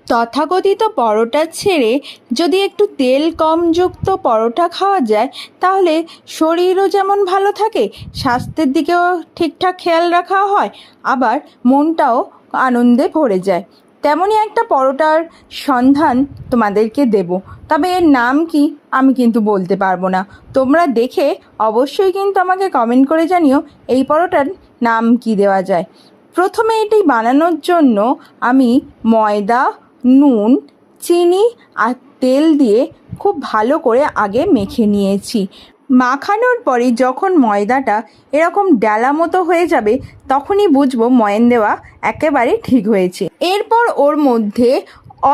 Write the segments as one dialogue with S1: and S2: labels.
S1: তথাকথিত পরোটা ছেড়ে যদি একটু তেল কমযুক্ত পরোটা খাওয়া যায় তাহলে শরীরও যেমন ভালো থাকে, স্বাস্থ্যের দিকেও ঠিকঠাক খেয়াল রাখা হয়, আবার মনটাও আনন্দে ভরে যায়। তেমনই একটা পরোটার সন্ধান তোমাদেরকে দেব, তবে এর নাম কি আমি কিন্তু বলতে পারবো না। তোমরা দেখে অবশ্যই কিন্তু আমাকে কমেন্ট করে জানিও এই পরোটার নাম কি দেওয়া যায়। প্রথমে এটি বানানোর জন্য আমি ময়দা, নুন, চিনি আর তেল দিয়ে খুব ভালো করে আগে মেখে নিয়েছি। মাখানোর পরে যখন ময়দাটা এরকম ডালা মতো হয়ে যাবে তখনই বুঝবো ময়ান দেওয়া একেবারে ঠিক হয়েছে। এরপর ওর মধ্যে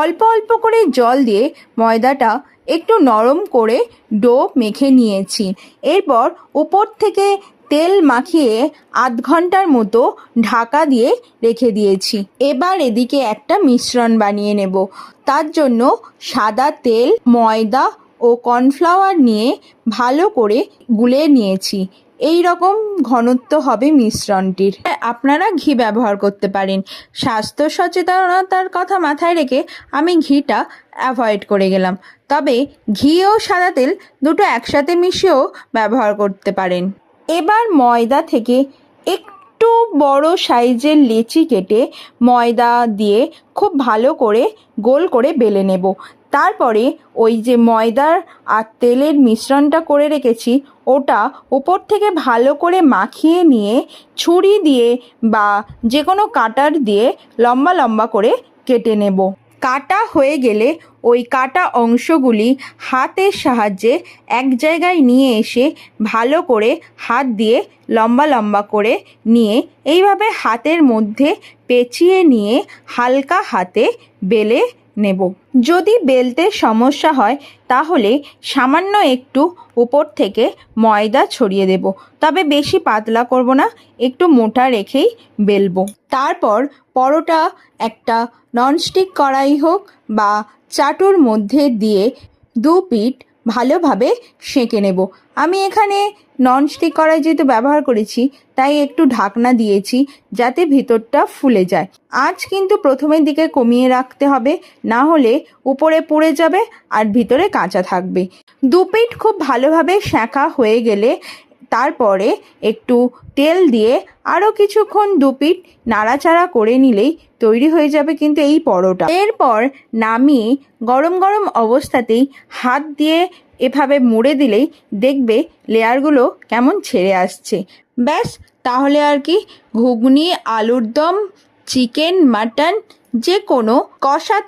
S1: অল্প অল্প করে জল দিয়ে ময়দাটা একটু নরম করে ডো মেখে নিয়েছি। এরপর উপর থেকে তেল মাখিয়ে আধ ঘন্টার মতো ঢাকা দিয়ে রেখে দিয়েছি। এবার এদিকে একটা মিশ্রণ বানিয়ে নেব। তার জন্য সাদা তেল, ময়দা ও কর্নফ্লাওয়ার নিয়ে ভালো করে গুলে নিয়েছি। এই রকম ঘনত্ব হবে মিশ্রণটির। আপনারা ঘি ব্যবহার করতে পারেন। স্বাস্থ্য সচেতনতার কথা মাথায় রেখে আমি ঘিটা অ্যাভয়েড করে গেলাম, তবে ঘি ও সাদা তেল দুটো একসাথে মিশিয়েও ব্যবহার করতে পারেন। এবার ময়দা থেকে একটু বড় সাইজের লেচি কেটে ময়দা দিয়ে খুব ভালো করে গোল করে বেলে নেব। তারপরে ওই যে ময়দার আর তেলের মিশ্রণটা করে রেখেছি ওটা উপর থেকে ভালো করে মাখিয়ে নিয়ে ছুরি দিয়ে বা যে কোনো কাটার দিয়ে লম্বা লম্বা করে কেটে নেব। কাটা হয়ে গেলে ওই কাটা অংশগুলি হাতের সাহায্যে এক জায়গায় নিয়ে এসে ভালো করে হাত দিয়ে লম্বা লম্বা করে নিয়ে এইভাবে হাতের মধ্যে পেঁচিয়ে নিয়ে হালকা হাতে বেলে নেব। যদি বেলতে সমস্যা হয় তাহলে সামান্য একটু উপর থেকে ময়দা ছড়িয়ে দেব, তবে বেশি পাতলা করব না, একটু মোটা রেখেই বেলবো। তারপর পরোটা একটা ননস্টিক কড়াই হোক বা চাটুর মধ্যে দিয়ে দু পিঠ ভালোভাবে সেঁকে নেব। আমি এখানে ননস্টিক কড়াই যেহেতু ব্যবহার করেছি তাই একটু ঢাকনা দিয়েছি যাতে ভিতরটা ফুলে যায়। আঁচ কিন্তু প্রথমের দিকে কমিয়ে রাখতে হবে, না হলে উপরে পুড়ে যাবে আর ভিতরে কাঁচা থাকবে। দু পিঠ খুব ভালোভাবে সেঁকা হয়ে গেলে তারপরে একটু তেল দিয়ে আরও কিছুক্ষণ দু পিঠ নাড়াচাড়া করে নিলেই তৈরি হয়ে যাবে কিন্তু এই পরোটা। এরপর নামিয়ে গরম গরম অবস্থাতেই হাত দিয়ে এভাবে মুড়ে দিলেই দেখবে লেয়ারগুলো কেমন ছেড়ে আসছে। ব্যাস, তাহলে আর কি ঘুগনি, আলুর দম, চিকেন, মাটন যে কোনো কষা